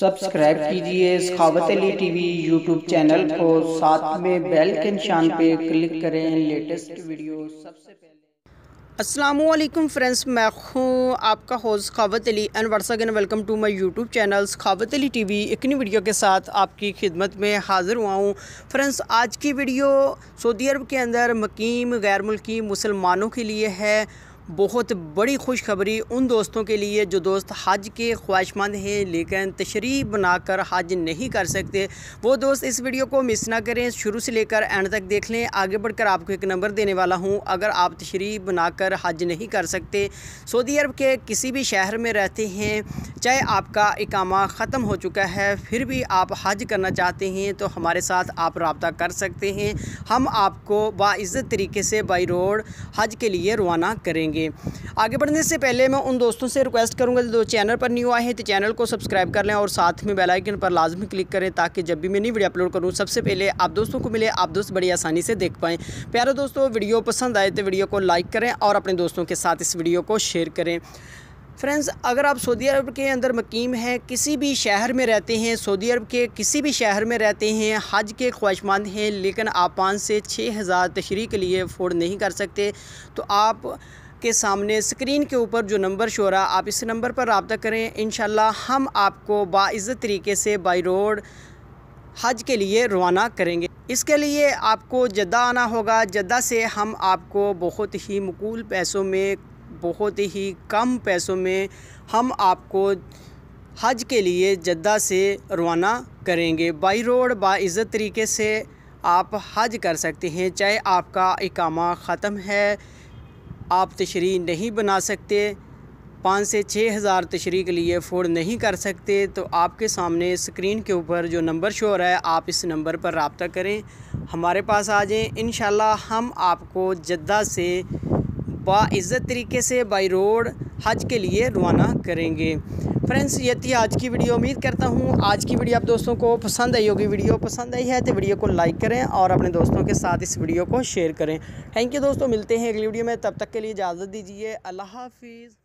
Subscribe कीजिए सखावत Ali TV YouTube channel को, साथ में बेल के निशान पे क्लिक करें लेटेस्ट वीडियो सबसे पहले। अस्सलामुअलैकुम फ्रेंड्स, मैं हूँ आपका host Sakhawat Ali and once again welcome to my YouTube channel Sakhawat Ali TV. एक नई वीडियो के साथ आपकी खिदमत में हाज़िर हुआ हूँ। फ्रेंड्स, आज की वीडियो सऊदी अरब के अंदर मुकीम गैर मुल्की मुसलमानों के लिए है। बहुत बड़ी खुशखबरी उन दोस्तों के लिए जो दोस्त हज के ख्वाहिशमंद हैं लेकिन तशरीफ़ बनाकर हज नहीं कर सकते। वो दोस्त इस वीडियो को मिस ना करें, शुरू से लेकर एंड तक देख लें। आगे बढ़कर आपको एक नंबर देने वाला हूं। अगर आप तशरीफ़ बनाकर हज नहीं कर सकते, सऊदी अरब के किसी भी शहर में रहते हैं, चाहे आपका इकामा ख़त्म हो चुका है, फिर भी आप हज करना चाहते हैं तो हमारे साथ आप रब्ता कर सकते हैं। हम आपको बाइज़्ज़त तरीके से बाई रोड हज के लिए रवाना करेंगे। आगे बढ़ने से पहले मैं उन दोस्तों से रिक्वेस्ट करूंगा जो चैनल पर न्यू आए हैं तो चैनल को सब्सक्राइब कर लें और साथ में बेल आइकन पर लाजमी क्लिक करें ताकि जब भी मैं नई वीडियो अपलोड करूं सबसे पहले आप दोस्तों को मिले, आप दोस्त बड़ी आसानी से देख पाएँ। प्यारे दोस्तों, वीडियो पसंद आए तो वीडियो को लाइक करें और अपने दोस्तों के साथ इस वीडियो को शेयर करें। फ्रेंड्स, अगर आप सऊदी अरब के अंदर मुकीम हैं, किसी भी शहर में रहते हैं, सऊदी अरब के किसी भी शहर में रहते हैं, हज के ख्वाहिशमंद हैं लेकिन आप 5 से 6 हज़ार तशरीह के लिए अफोर्ड नहीं कर सकते, तो आप के सामने स्क्रीन के ऊपर जो नंबर शो रहा, आप इस नंबर पर रब्ता करें। इंशाल्लाह हम आपको बाइज़्ज़त तरीके से बाई रोड हज के लिए रवाना करेंगे। इसके लिए आपको जद्दा आना होगा। जद्दा से हम आपको बहुत ही मकूल पैसों में, बहुत ही कम पैसों में हम आपको हज के लिए जद्दा से रवाना करेंगे। बाई रोड बाइज़्ज़त तरीके से आप हज कर सकते हैं। चाहे आपका इकामा ख़त्म है, आप तशरीह नहीं बना सकते, 5 से 6 हज़ार तशरीह के लिए अफोर्ड नहीं कर सकते, तो आपके सामने स्क्रीन के ऊपर जो नंबर शो हो रहा है, आप इस नंबर पर रब्ता करें, हमारे पास आ जाएं। इंशाल्लाह हम आपको जद्दा से बाइज़्ज़त तरीके से बाई रोड हज के लिए रवाना करेंगे। फ्रेंड्स, ये थी आज की वीडियो। उम्मीद करता हूँ आज की वीडियो आप दोस्तों को पसंद आई होगी। वीडियो पसंद आई है तो वीडियो को लाइक करें और अपने दोस्तों के साथ इस वीडियो को शेयर करें। थैंक यू दोस्तों, मिलते हैं अगली वीडियो में। तब तक के लिए इजाज़त दीजिए। अल्लाह हाफिज़।